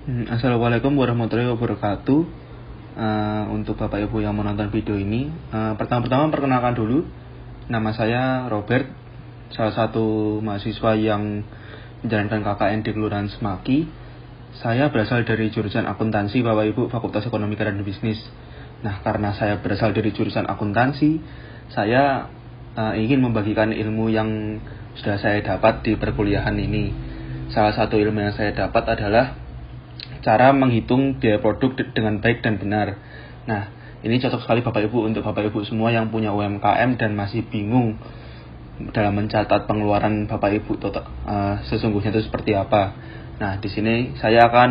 Assalamualaikum warahmatullahi wabarakatuh. Untuk Bapak Ibu yang menonton video ini, pertama-tama perkenalkan dulu, nama saya Robert, salah satu mahasiswa yang menjalankan KKN di Kelurahan Semaki. Saya berasal dari jurusan akuntansi, Bapak Ibu, Fakultas Ekonomi dan Bisnis. Nah, karena saya berasal dari jurusan akuntansi, saya ingin membagikan ilmu yang sudah saya dapat di perkuliahan ini. Salah satu ilmu yang saya dapat adalah cara menghitung biaya produk dengan baik dan benar. Nah, ini cocok sekali Bapak Ibu untuk Bapak Ibu semua yang punya UMKM dan masih bingung dalam mencatat pengeluaran Bapak Ibu sesungguhnya itu seperti apa. Nah, di sini saya akan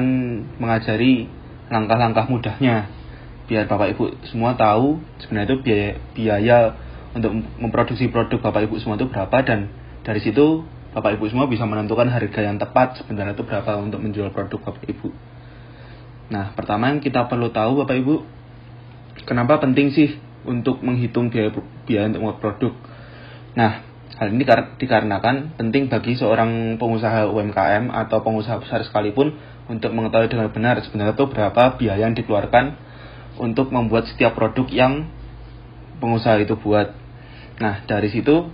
mengajari langkah-langkah mudahnya biar Bapak Ibu semua tahu sebenarnya itu biaya untuk memproduksi produk Bapak Ibu semua itu berapa, dan dari situ Bapak Ibu semua bisa menentukan harga yang tepat sebenarnya itu berapa untuk menjual produk Bapak Ibu. Nah, pertama yang kita perlu tahu Bapak Ibu, kenapa penting sih untuk menghitung biaya untuk membuat produk? Nah, hal ini dikarenakan penting bagi seorang pengusaha UMKM atau pengusaha besar sekalipun untuk mengetahui dengan benar sebenarnya itu berapa biaya yang dikeluarkan untuk membuat setiap produk yang pengusaha itu buat. Nah, dari situ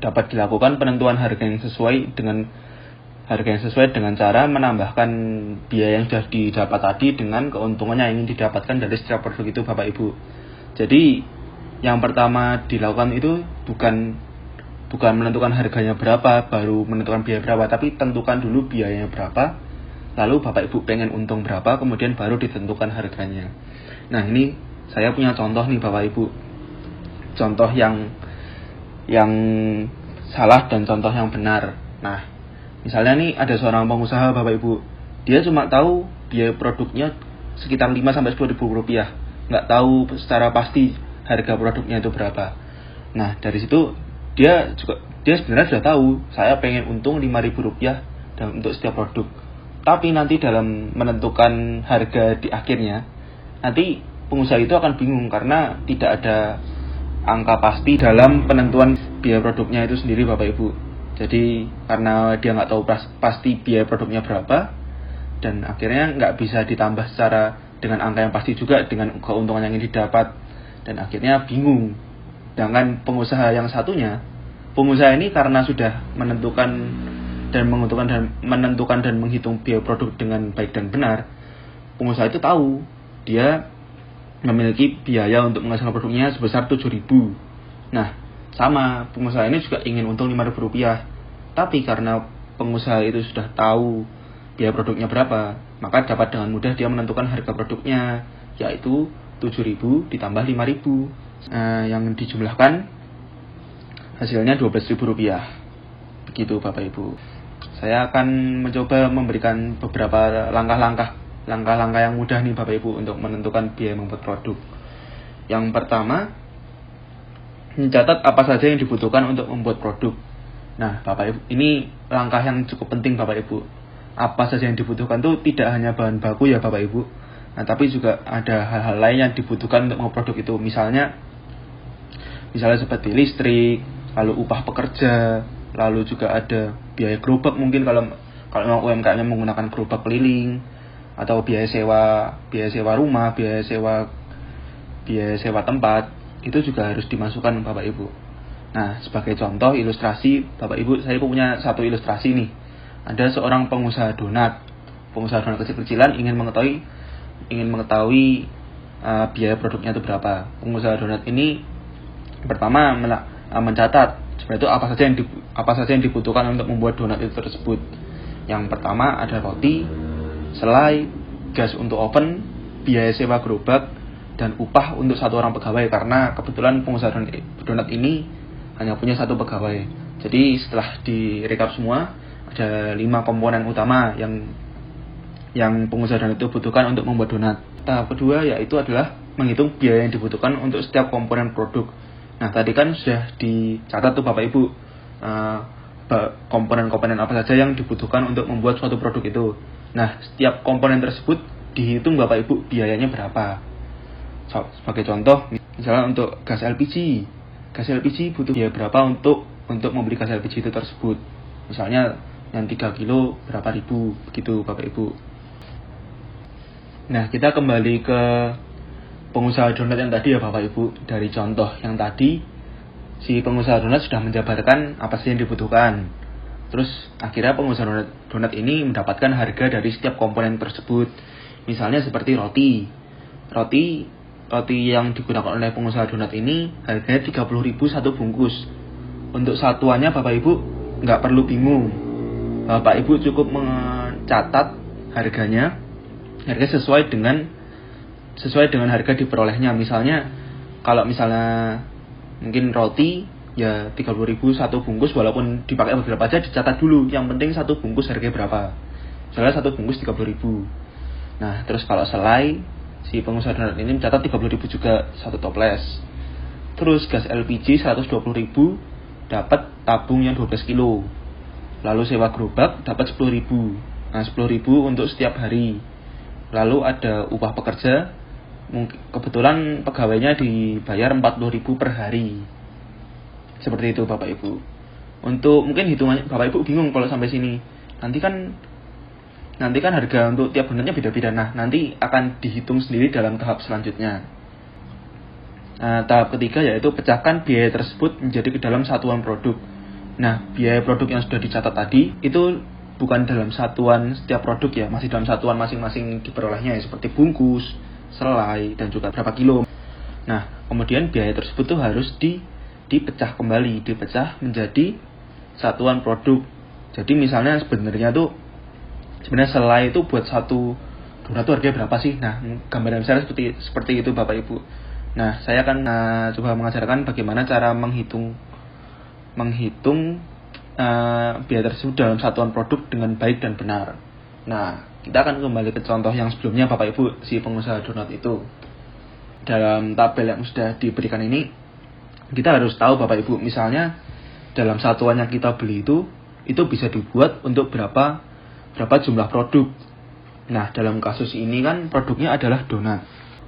dapat dilakukan penentuan harga yang sesuai dengan cara menambahkan biaya yang sudah didapat tadi dengan keuntungan yang ingin didapatkan dari setiap produk itu Bapak Ibu. Jadi yang pertama dilakukan itu bukan menentukan harganya berapa baru menentukan biaya berapa, tapi tentukan dulu biayanya berapa, lalu Bapak Ibu pengen untung berapa, kemudian baru ditentukan harganya. Nah, ini saya punya contoh nih Bapak Ibu, contoh yang salah dan contoh yang benar. Nah, misalnya nih ada seorang pengusaha Bapak Ibu, dia cuma tahu biaya produknya sekitar 5-10 ribu rupiah, nggak tahu secara pasti harga produknya itu berapa. Nah, dari situ dia sebenarnya sudah tahu saya pengen untung 5.000 rupiah untuk setiap produk, tapi nanti dalam menentukan harga di akhirnya, nanti pengusaha itu akan bingung karena tidak ada angka pasti dalam penentuan biaya produknya itu sendiri Bapak Ibu. Jadi karena dia nggak tahu pasti biaya produknya berapa, dan akhirnya nggak bisa ditambah secara dengan angka yang pasti juga dengan keuntungan yang ingin didapat, dan akhirnya bingung. Dengan pengusaha yang satunya, pengusaha ini karena sudah menentukan dan menghitung biaya produk dengan baik dan benar, pengusaha itu tahu dia memiliki biaya untuk menghasilkan produknya sebesar 7.000. Nah, sama, pengusaha ini juga ingin untung 5.000 rupiah. Tapi karena pengusaha itu sudah tahu biaya produknya berapa, maka dapat dengan mudah dia menentukan harga produknya, yaitu 7.000 ditambah 5.000. Yang dijumlahkan hasilnya 12.000 rupiah. Begitu Bapak Ibu. Saya akan mencoba memberikan beberapa langkah-langkah yang mudah nih Bapak Ibu untuk menentukan biaya membuat produk. Yang pertama, mencatat apa saja yang dibutuhkan untuk membuat produk. Nah, Bapak Ibu, ini langkah yang cukup penting Bapak Ibu. Apa saja yang dibutuhkan itu tidak hanya bahan baku ya Bapak Ibu. Nah, tapi juga ada hal-hal lain yang dibutuhkan untuk membuat produk itu. Misalnya seperti listrik, lalu upah pekerja, lalu juga ada biaya gerobak mungkin kalau memang UMKM-nya menggunakan gerobak keliling, atau biaya sewa rumah, biaya sewa tempat, itu juga harus dimasukkan Bapak Ibu. Nah, sebagai contoh ilustrasi Bapak Ibu, saya punya satu ilustrasi nih. Ada seorang pengusaha donat kecil-kecilan ingin mengetahui biaya produknya itu berapa. Pengusaha donat ini pertama mencatat sebenarnya itu apa saja yang dibutuhkan untuk membuat donat itu tersebut. Yang pertama ada roti, selai, gas untuk oven, biaya sewa gerobak, dan upah untuk satu orang pegawai, karena kebetulan pengusaha donat ini hanya punya satu pegawai. Jadi setelah direkap semua, ada 5 komponen utama yang pengusaha donat itu butuhkan untuk membuat donat. Tahap kedua yaitu adalah menghitung biaya yang dibutuhkan untuk setiap komponen produk. Nah, tadi kan sudah dicatat tuh Bapak Ibu komponen-komponen apa saja yang dibutuhkan untuk membuat suatu produk itu. Nah, setiap komponen tersebut dihitung Bapak Ibu biayanya berapa. Sebagai contoh, misalnya untuk gas LPG butuh biaya berapa untuk membeli gas LPG itu tersebut. Misalnya yang 3 kilo berapa ribu, begitu Bapak Ibu. Nah, kita kembali ke pengusaha donat yang tadi ya Bapak Ibu. Dari contoh yang tadi, si pengusaha donat sudah menjabarkan apa sih yang dibutuhkan. Terus akhirnya pengusaha donat ini mendapatkan harga dari setiap komponen tersebut. Misalnya seperti roti yang digunakan oleh pengusaha donat ini harganya 30.000 satu bungkus. Untuk satuannya Bapak Ibu nggak perlu bingung. Bapak Ibu cukup mencatat harga sesuai dengan harga diperolehnya. Misalnya kalau mungkin roti ya 30.000 satu bungkus, walaupun dipakai beberapa aja dicatat dulu. Yang penting satu bungkus harganya berapa. Misalnya satu bungkus 30.000. Nah, terus kalau selai, si pengusaha donat ini mencatat 30.000 juga satu toples. Terus gas LPG 120.000 dapat tabung yang 12 kilo. Lalu sewa gerobak dapat 10.000. Nah, 10.000 untuk setiap hari. Lalu ada upah pekerja, kebetulan pegawainya dibayar 40.000 per hari. Seperti itu Bapak Ibu. Untuk mungkin hitungannya Bapak Ibu bingung kalau sampai sini. Nanti kan harga untuk tiap donatnya beda-beda. Nah, nanti akan dihitung sendiri dalam tahap selanjutnya. Tahap ketiga yaitu pecahkan biaya tersebut menjadi ke dalam satuan produk. Nah, biaya produk yang sudah dicatat tadi itu bukan dalam satuan setiap produk ya, masih dalam satuan masing-masing diperolehnya ya, seperti bungkus, selai, dan juga berapa kilo. Nah, kemudian biaya tersebut tuh harus dipecah dipecah menjadi satuan produk. Jadi misalnya sebenarnya selai itu buat satu donat tuh harganya berapa sih? Nah, gambaran saya seperti itu Bapak Ibu. Nah, saya akan coba mengajarkan bagaimana cara menghitung biaya tersebut dalam satuan produk dengan baik dan benar. Nah, kita akan kembali ke contoh yang sebelumnya Bapak Ibu, si pengusaha donat itu. Dalam tabel yang sudah diberikan ini, kita harus tahu Bapak Ibu, misalnya dalam satuan yang kita beli itu bisa dibuat untuk berapa jumlah produk. Nah, dalam kasus ini kan produknya adalah donat.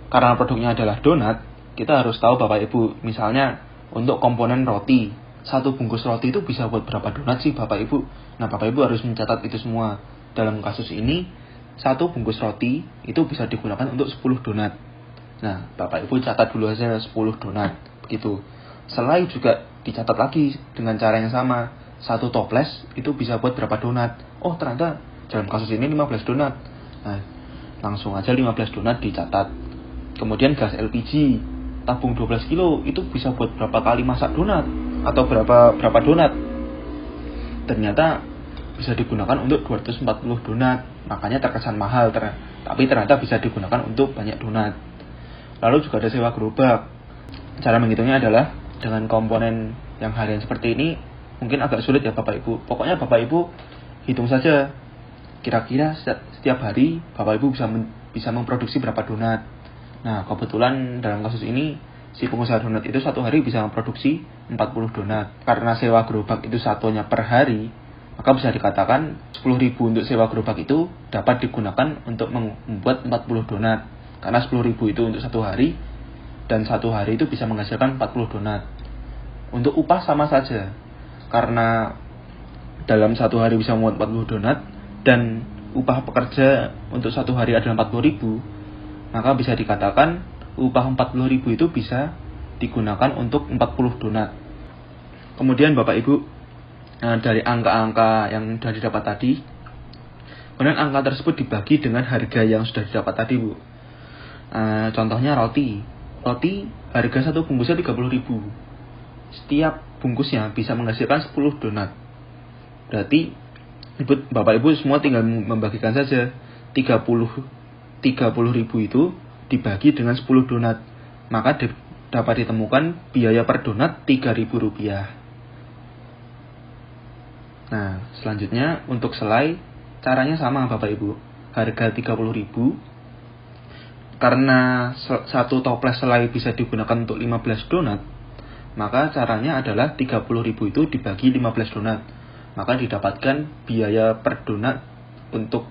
Karena produknya adalah donat, kita harus tahu Bapak Ibu, misalnya untuk komponen roti, satu bungkus roti itu bisa buat berapa donat sih Bapak Ibu. Nah, Bapak Ibu harus mencatat itu semua. Dalam kasus ini, satu bungkus roti itu bisa digunakan untuk 10 donat. Nah, Bapak Ibu catat dulu aja 10 donat. Begitu. Selai juga dicatat lagi dengan cara yang sama. Satu toples itu bisa buat berapa donat. Oh, ternyata dalam kasus ini 15 donat. Nah, langsung aja 15 donat dicatat. Kemudian gas LPG tabung 12 kilo itu bisa buat berapa kali masak donat atau berapa donat. Ternyata bisa digunakan untuk 240 donat. Makanya terkesan mahal, tapi ternyata bisa digunakan untuk banyak donat. Lalu juga ada sewa gerobak. Cara menghitungnya adalah dengan komponen yang harian seperti ini mungkin agak sulit ya Bapak Ibu. Pokoknya Bapak Ibu hitung saja kira-kira setiap hari Bapak Ibu bisa memproduksi berapa donat. Nah, kebetulan dalam kasus ini si pengusaha donat itu satu hari bisa memproduksi 40 donat. Karena sewa gerobak itu satunya per hari, maka bisa dikatakan 10.000 untuk sewa gerobak itu dapat digunakan untuk membuat 40 donat. Karena 10.000 itu untuk satu hari, dan satu hari itu bisa menghasilkan 40 donat. Untuk upah sama saja, karena dalam satu hari bisa membuat 40 donat, dan upah pekerja untuk satu hari adalah 40.000, maka bisa dikatakan upah 40.000 itu bisa digunakan untuk 40 donat. Kemudian Bapak Ibu, dari angka-angka yang sudah didapat tadi, kemudian angka tersebut dibagi dengan harga yang sudah didapat tadi Bu. Contohnya roti harga satu bungkusnya 30.000. Setiap bungkusnya bisa menghasilkan 10 donat. Berarti Bapak Ibu semua tinggal membagikan saja 30.000 itu dibagi dengan 10 donat, maka dapat ditemukan biaya per donat Rp3.000. Nah, selanjutnya untuk selai caranya sama Bapak Ibu. Harga 30.000. Karena satu toples selai bisa digunakan untuk 15 donat, maka caranya adalah 30.000 itu dibagi 15 donat. Maka didapatkan biaya per donat untuk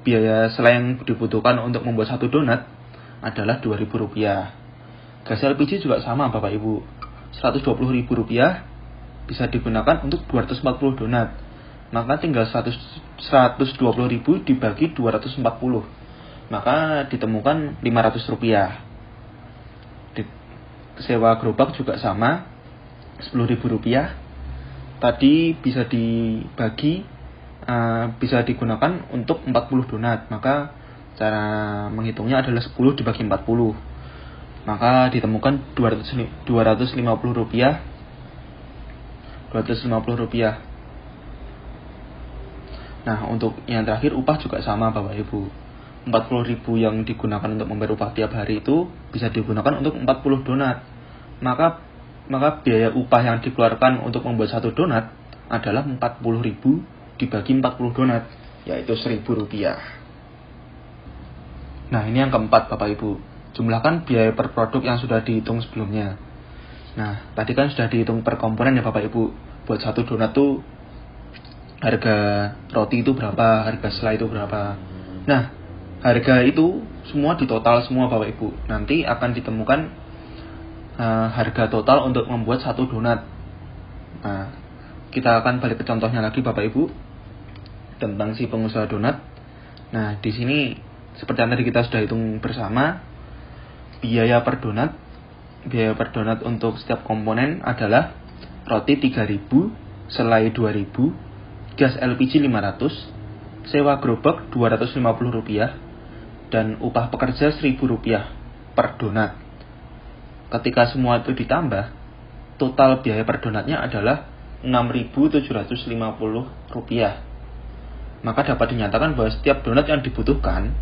biaya selai yang dibutuhkan untuk membuat satu donat adalah Rp2.000. Gas LPG juga sama Bapak Ibu. Rp120.000 bisa digunakan untuk 240 donat. Maka tinggal 120.000 dibagi 240. maka ditemukan Rp500. Sewa gerobak juga sama, Rp10.000. Tadi bisa dibagi, bisa digunakan untuk 40 donat, maka cara menghitungnya adalah 10 dibagi 40, maka ditemukan Rp250. Nah, untuk yang terakhir upah juga sama Bapak Ibu. 40.000 yang digunakan untuk membayar upah tiap hari itu bisa digunakan untuk 40 donat. Maka biaya upah yang dikeluarkan untuk membuat satu donat adalah 40.000 dibagi 40 donat, yaitu Rp1.000. Nah, ini yang keempat Bapak Ibu. Jumlahkan biaya per produk yang sudah dihitung sebelumnya. Nah, tadi kan sudah dihitung per komponen ya Bapak Ibu. Buat satu donat tuh harga roti itu berapa, harga selai itu berapa. Nah, harga itu semua ditotal semua Bapak Ibu. Nanti akan ditemukan harga total untuk membuat satu donat. Nah, kita akan balik ke contohnya lagi Bapak Ibu tentang si pengusaha donat. Nah, di sini seperti yang tadi kita sudah hitung bersama, biaya per donat untuk setiap komponen adalah roti 3.000, selai 2.000, gas LPG 500, sewa gerobak Rp250, dan upah pekerja Rp1.000 per donat. Ketika semua itu ditambah, total biaya per donatnya adalah Rp6.750. Maka dapat dinyatakan bahwa setiap donat yang dibutuhkan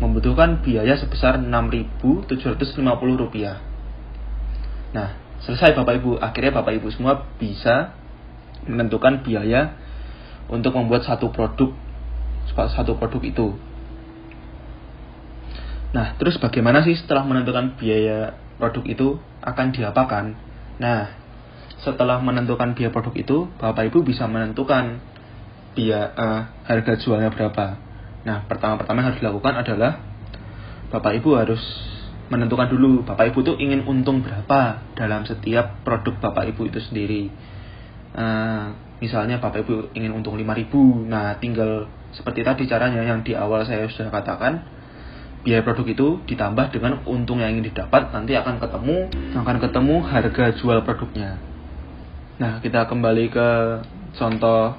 membutuhkan biaya sebesar Rp6.750. Nah, selesai Bapak Ibu. Akhirnya Bapak Ibu semua bisa menentukan biaya untuk membuat satu produk itu. Nah, terus bagaimana sih setelah menentukan biaya produk itu akan diapakan? Nah, setelah menentukan biaya produk itu, Bapak Ibu bisa menentukan harga jualnya berapa. Nah, pertama-tama yang harus dilakukan adalah Bapak Ibu harus menentukan dulu Bapak Ibu tuh ingin untung berapa dalam setiap produk Bapak Ibu itu sendiri. Misalnya Bapak Ibu ingin untung 5.000. Nah, tinggal seperti tadi caranya yang di awal saya sudah katakan, biaya produk itu ditambah dengan untung yang ingin didapat, nanti akan ketemu harga jual produknya. Nah, kita kembali ke contoh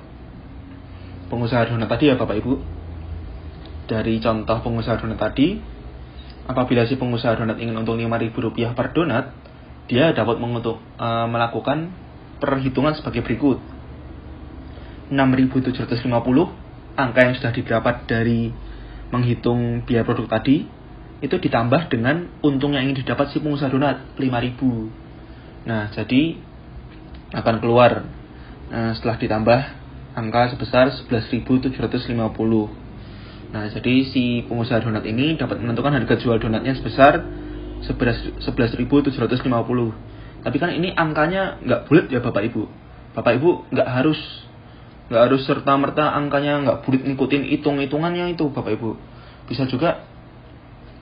pengusaha donat tadi ya Bapak Ibu. Dari contoh pengusaha donat tadi, apabila si pengusaha donat ingin untung Rp5.000 per donat, dia dapat melakukan perhitungan sebagai berikut. 6.750, angka yang sudah didapat dari menghitung biaya produk tadi, itu ditambah dengan untung yang ingin didapat si pengusaha donat, 5.000. Nah, jadi akan keluar setelah ditambah angka sebesar 11.750. Nah, jadi si pengusaha donat ini dapat menentukan harga jual donatnya sebesar 11.750. Tapi kan ini angkanya nggak bulat ya Bapak Ibu. Bapak Ibu nggak harus serta-merta angkanya nggak bulat ngikutin hitungannya itu Bapak Ibu. Bisa juga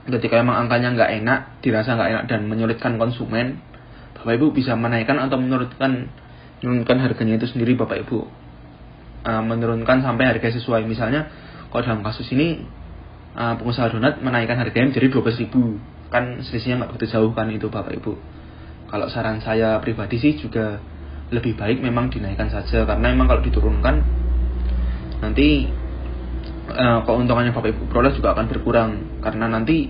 ketika emang angkanya nggak enak, dirasa nggak enak dan menyulitkan konsumen, Bapak Ibu bisa menaikkan atau menurunkan harganya itu sendiri Bapak Ibu. Menurunkan sampai harga sesuai. Misalnya kalau dalam kasus ini pengusaha donat menaikkan harganya menjadi 12.000, kan selisihnya nggak begitu jauh kan itu Bapak Ibu. Kalau saran saya pribadi sih juga lebih baik memang dinaikkan saja, karena memang kalau diturunkan nanti keuntungannya Bapak Ibu peroleh juga akan berkurang, karena nanti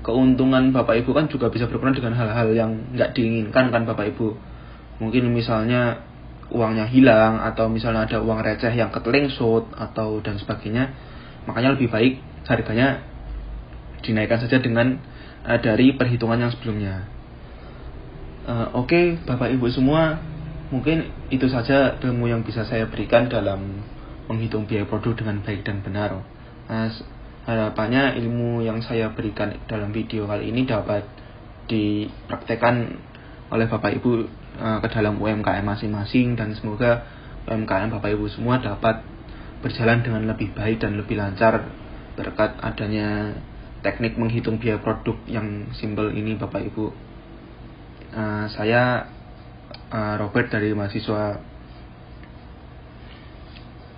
keuntungan Bapak Ibu kan juga bisa berkurang dengan hal-hal yang nggak diinginkan kan Bapak Ibu. Mungkin misalnya uangnya hilang, atau misalnya ada uang receh yang ketelengsut atau dan sebagainya. Makanya lebih baik harganya dinaikkan saja dengan dari perhitungan yang sebelumnya. Oke, Bapak Ibu semua, mungkin itu saja ilmu yang bisa saya berikan dalam menghitung biaya produk dengan baik dan benar. Harapannya ilmu yang saya berikan dalam video kali ini dapat dipraktekkan oleh Bapak Ibu ke dalam UMKM masing-masing, dan semoga UMKM Bapak Ibu semua dapat berjalan dengan lebih baik dan lebih lancar berkat adanya teknik menghitung biaya produk yang simpel ini Bapak Ibu. Saya Robert dari mahasiswa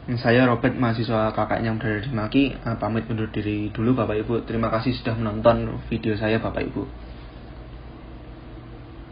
Saya Robert, mahasiswa KKN yang berada di Maki, pamit undur diri dulu Bapak Ibu. Terima kasih sudah menonton video saya Bapak Ibu.